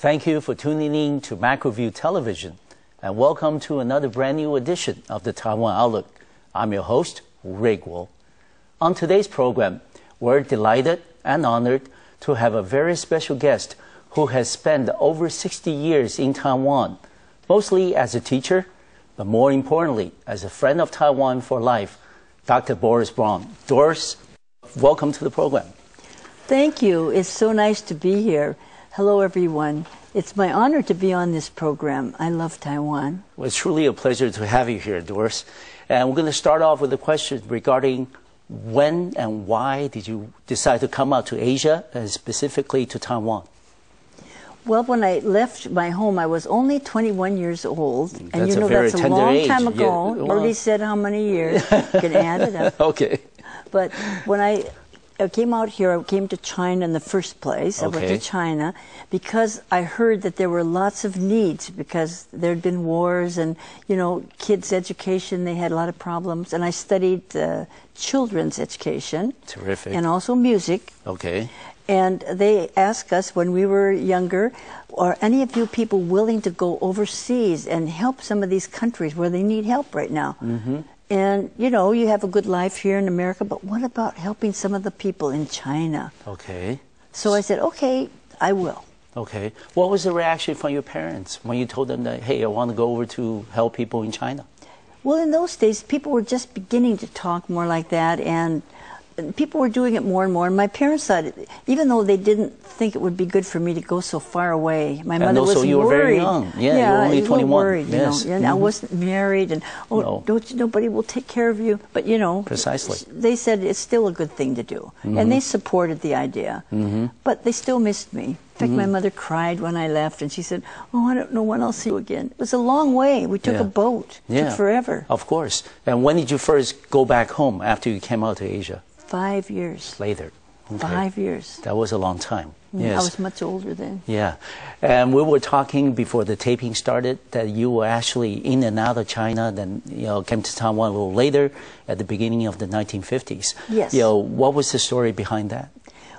Thank you for tuning in to Macroview Television, and welcome to another brand new edition of the Taiwan Outlook. I'm your host, Ray Guo. On today's program, we're delighted and honored to have a very special guest who has spent over 60 years in Taiwan, mostly as a teacher, but more importantly, as a friend of Taiwan for life, Dr. Doris Brougham. Doris, welcome to the program. Thank you. It's so nice to be here. Hello, everyone. It's my honor to be on this program. I love Taiwan. Well, it's truly a pleasure to have you here, Doris. And we're going to start off with a question regarding when and why did you decide to come out to Asia, and specifically to Taiwan? Well, when I left my home, I was only 21 years old. And that's you know, that's a long age. time ago. Yeah. Already said how many years. You can add it up. Okay. But when I came out here, I came to China in the first place. I went to China because I heard that there were lots of needs because there had been wars and, you know, kids' education, they had a lot of problems. And I studied children's education. Terrific. And also music. Okay. And they asked us when we were younger, are any of you people willing to go overseas and help some of these countries where they need help right now? Mm-hmm. And, you know, you have a good life here in America, but what about helping some of the people in China? Okay. So I said, okay, I will. Okay. What was the reaction from your parents when you told them that, hey, I want to go over to help people in China? Well, in those days, people were just beginning to talk more like that, and people were doing it more and more. And my parents thought, even though they didn't think it would be good for me to go so far away, my mother was worried. You were very young. Yeah, you were only 21. Worried, yes. You know, and I wasn't married, and nobody will take care of you. But you know, precisely. They said it's still a good thing to do, and they supported the idea. But they still missed me. In fact, my mother cried when I left, and she said, "Oh, I don't know when I'll see you again." It was a long way. We took a boat. It took forever. Of course. And when did you first go back home after you came out to Asia? 5 years. Later. Okay. 5 years. That was a long time. Yes. I was much older then. Yeah. And we were talking before the taping started that you were actually in and out of China, then came to Taiwan a little later at the beginning of the 1950s. Yes. What was the story behind that?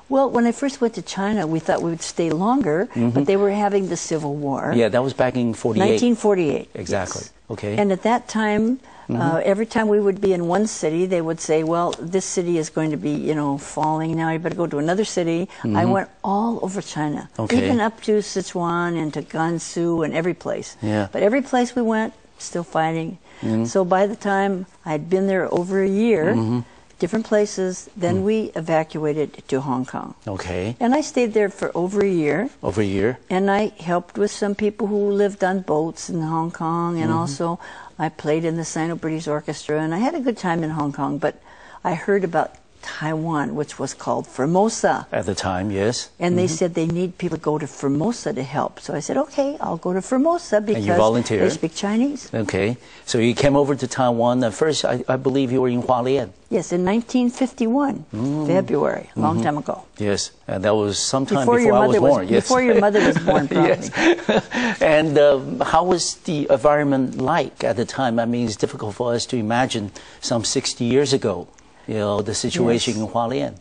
Well, when I first went to China, we thought we would stay longer, but they were having the Civil War. Yeah, that was back in 48. 1948. Exactly. Yes. Okay. And at that time, every time we would be in one city, they would say, well, this city is going to be, falling now. You better go to another city. I went all over China, even up to Sichuan and to Gansu and every place. Yeah. But every place we went, still fighting. So by the time I'd been there over a year, different places, then we evacuated to Hong Kong. Okay. And I stayed there for over a year. Over a year. And I helped with some people who lived on boats in Hong Kong, and also I played in the Sino-British Orchestra, and I had a good time in Hong Kong, but I heard about Taiwan, which was called Formosa. At the time, yes. And they said they need people to go to Formosa to help. So I said, okay, I'll go to Formosa because they speak Chinese. Okay. So you came over to Taiwan. First, I believe you were in Hualien. Yes, in 1951, February, a long time ago. Yes, and that was sometime before I was born. Yes. Before your mother was born, probably. Yes. And how was the environment like at the time? I mean, it's difficult for us to imagine some 60 years ago. The situation in Hualien.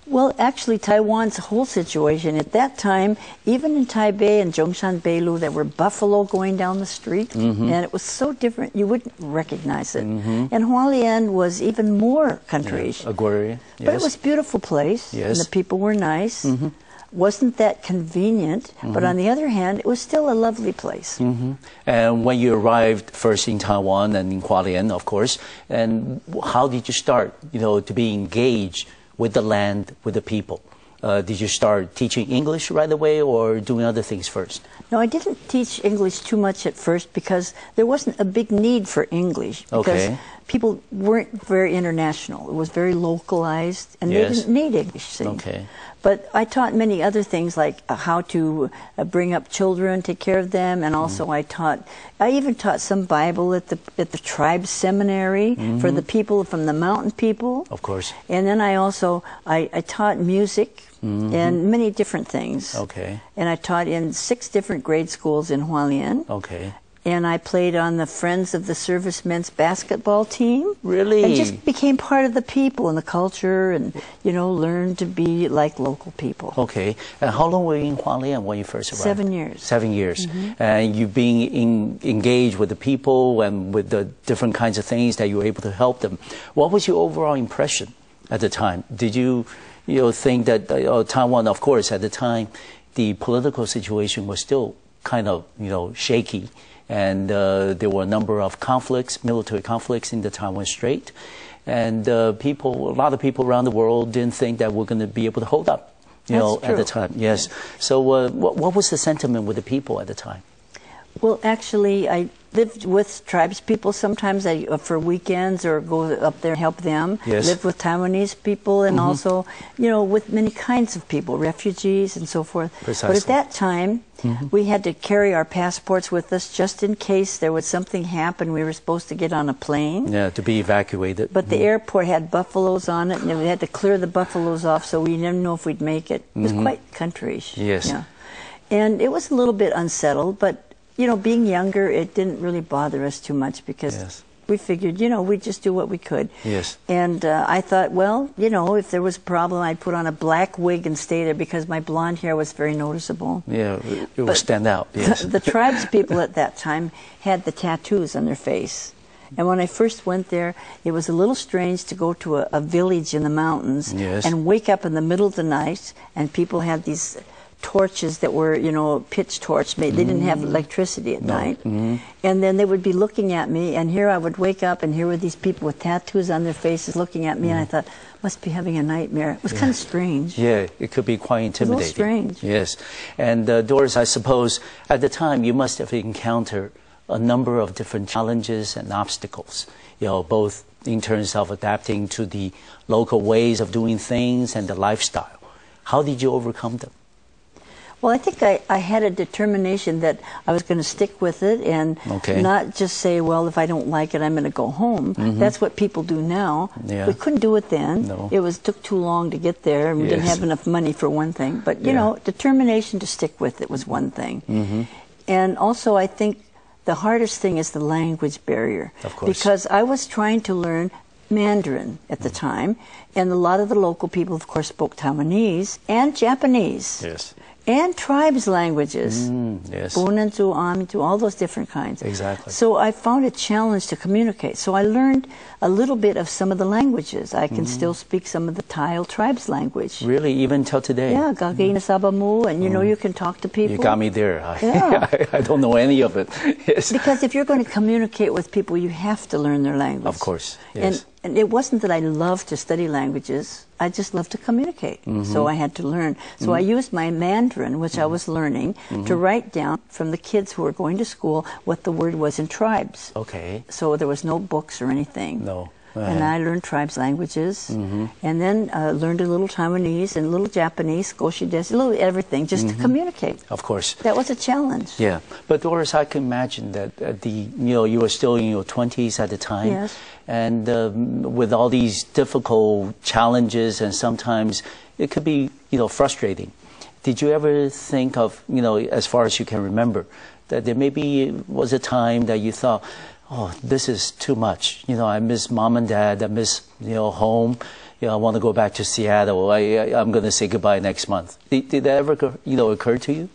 Well, actually, Taiwan's whole situation at that time, even in Taipei and Zhongshan Beilu, there were buffalo going down the street, and it was so different you wouldn't recognize it. And Hualien was even more country-ish. Agrarian. Yes. But it was a beautiful place, and the people were nice. Wasn't that convenient, but on the other hand, it was still a lovely place. And when you arrived first in Taiwan and in Hualien, of course, and how did you start, to be engaged with the land, with the people? Did you start teaching English right away or doing other things first? No, I didn't teach English too much at first because there wasn't a big need for English. Because people weren't very international. It was very localized, and they didn't need English. But I taught many other things like how to bring up children, take care of them, and also I even taught some Bible at the tribe seminary for the people from the mountain people. Of course. And then I taught music and many different things. Okay. And I taught in 6 different grade schools in Hualien. Okay. and I played on the Friends of the Service men's basketball team. Really? And just became part of the people and the culture and, learned to be like local people. Okay. And how long were you in Hualien when you first arrived? 7 years. 7 years. And you being engaged with the people and with the different kinds of things that you were able to help them. What was your overall impression at the time? Did you think that Taiwan, of course, at the time, the political situation was still kind of, shaky. And there were a number of conflicts, military conflicts in the Taiwan Strait. And a lot of people around the world didn't think that we're going to be able to hold up, at the time. Yes. So what was the sentiment with the people at the time? Well, actually, I lived with tribes people. Sometimes for weekends or go up there and help them. Yes. Lived with Taiwanese people and also, with many kinds of people, refugees and so forth. Precisely. But at that time, we had to carry our passports with us just in case there was something happen. We were supposed to get on a plane. Yeah, to be evacuated. But the airport had buffaloes on it, and we had to clear the buffaloes off, so we didn't know if we'd make it. It was quite countryish. Yes. Yeah. And it was a little bit unsettled, but being younger, it didn't really bother us too much because we figured, we'd just do what we could. Yes. And I thought, well, if there was a problem, I'd put on a black wig and stay there because my blonde hair was very noticeable. Yeah, it would stand out. Yes. The tribes people at that time had the tattoos on their face. And when I first went there, it was a little strange to go to a village in the mountains and wake up in the middle of the night and people had these torches that were, pitch torch made. They didn't have electricity at night. And then they would be looking at me, and here I would wake up, and here were these people with tattoos on their faces looking at me, and I thought, must be having a nightmare. It was kind of strange. Yeah, it could be quite intimidating. A little strange. Yes. And Doris, I suppose at the time you must have encountered a number of different challenges and obstacles, both in terms of adapting to the local ways of doing things and the lifestyle. How did you overcome them? Well, I think I had a determination that I was going to stick with it and not just say, well, if I don't like it, I'm going to go home. That's what people do now. Yeah. We couldn't do it then. No. It took too long to get there, and we didn't have enough money for one thing. But, determination to stick with it was one thing. And also, I think the hardest thing is the language barrier. Of course. Because I was trying to learn Mandarin at the time, and a lot of the local people, of course, spoke Taiwanese and Japanese. Yes. And tribes' languages. Yes. Bunanzu, Amitu, all those different kinds. Exactly. So I found a challenge to communicate. So I learned a little bit of some of the languages. I can still speak some of the Tile tribes' language. Really? Even till today? Yeah, Gagina Sabamu, and you can talk to people. You got me there. Yeah. I don't know any of it. Yes. Because if you're going to communicate with people, you have to learn their language. Of course. Yes. And it wasn't that I loved to study languages. I just loved to communicate. So I had to learn. So I used my Mandarin, which I was learning, to write down from the kids who were going to school what the word was in tribes. Okay. So there was no books or anything. No. And I learned tribes' languages, and then learned a little Taiwanese and a little Japanese, Goshides, a little everything, just to communicate. Of course. That was a challenge. Yeah. But Doris, I can imagine that you were still in your 20s at the time. Yes. And with all these difficult challenges, and sometimes it could be, frustrating. Did you ever think of, as far as you can remember, that there maybe was a time that you thought, oh, this is too much. I miss mom and dad. I miss, home. I want to go back to Seattle. I'm going to say goodbye next month. Did that ever, occur to you?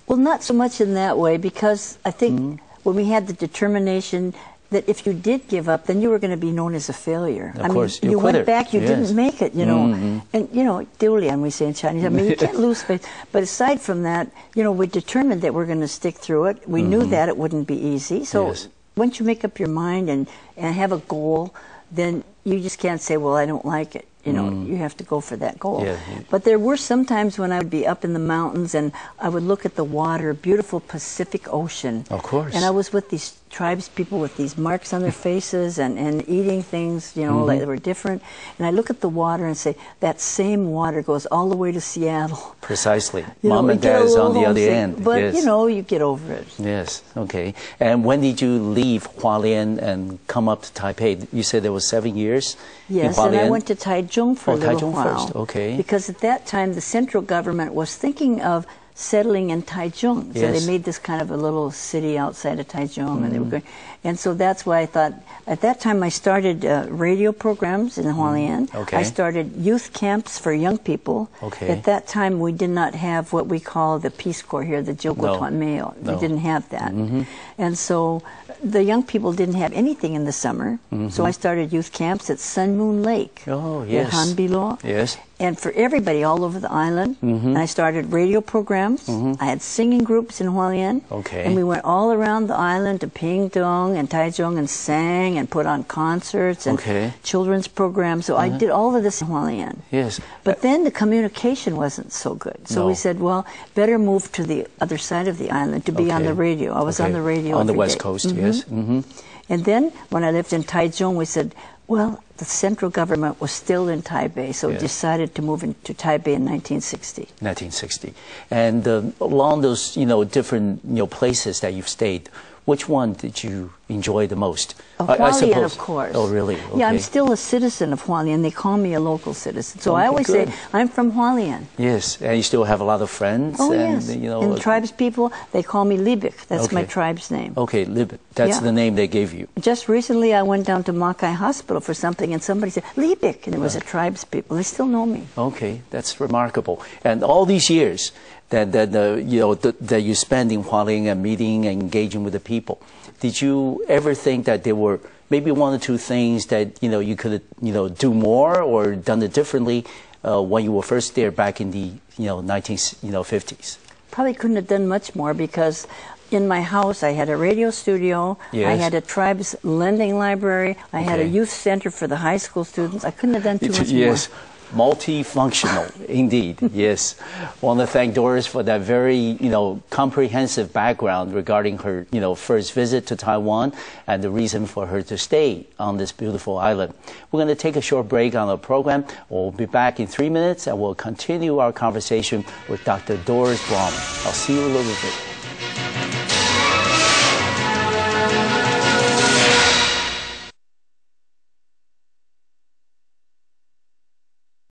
Well, not so much in that way, because I think when we had the determination that if you did give up, then you were going to be known as a failure. Of course, you went back, you didn't make it, And, Diulian, we say in Chinese. I mean, you can't lose faith. But aside from that, we determined that we're going to stick through it. We knew that it wouldn't be easy. So once you make up your mind and have a goal, then you just can't say, well, I don't like it. You have to go for that goal. Yeah. But there were some times when I would be up in the mountains and I would look at the water, beautiful Pacific Ocean. Of course. And I was with these tribes people with these marks on their faces and eating things, like they were different. And I look at the water and say, that same water goes all the way to Seattle. Precisely. Mom and dad is on the other end. But, you get over it. Yes. Okay. And when did you leave Hualien and come up to Taipei? You said there was 7 years Yes, in Hualien? and I went to Taichung for a little Taichung while. first. Okay. Because at that time, the central government was thinking of settling in Taichung. So Yes. they made this kind of a little city outside of Taichung, and they were going. And so that's why I thought, at that time I started radio programs in Hualien. Okay. I started youth camps for young people. Okay. At that time we did not have what we call the Peace Corps here, the Jokotuan Meo. No. We didn't have that. And so the young people didn't have anything in the summer. So I started youth camps at Sun Moon Lake. Oh, yes. At Hanbilo. Yes. And for everybody all over the island. And I started radio programs. I had singing groups in Hualien. Okay. And we went all around the island to Pingtung and Taichung and sang and put on concerts and children's programs. So I did all of this in Hualien. Yes. But then the communication wasn't so good. So we said, well, better move to the other side of the island to be on the radio. I was on the radio on the every West day. Coast, yes. And then when I lived in Taichung, we said, well, the central government was still in Taipei, so decided to move into Taipei in 1960. 1960. And along those, different, places that you've stayed, which one did you enjoy the most? Hualien, of course. Oh, really? Okay. Yeah, I'm still a citizen of Hualien. They call me a local citizen. So I always say, I'm from Hualien. Yes, and you still have a lot of friends? Oh, and, yes. And tribes people, they call me Libik. That's my tribe's name. Okay, Libik. That's the name they gave you. Just recently, I went down to Makai Hospital for something, and somebody said, Libik, and it was a tribes people. They still know me. Okay, that's remarkable. And all these years that you spend in Hualien and meeting and engaging with the people, did you ever think that there were maybe one or two things that you could do more or done it differently when you were first there back in the 1950s? Probably couldn't have done much more because in my house I had a radio studio, I had a tribes lending library, I had a youth center for the high school students. I couldn't have done too much more. Multifunctional, indeed, yes. I want to thank Doris for that very, comprehensive background regarding her, first visit to Taiwan and the reason for her to stay on this beautiful island. We're going to take a short break on the program. We'll be back in 3 minutes and we'll continue our conversation with Dr. Doris Brougham. I'll see you in a little bit.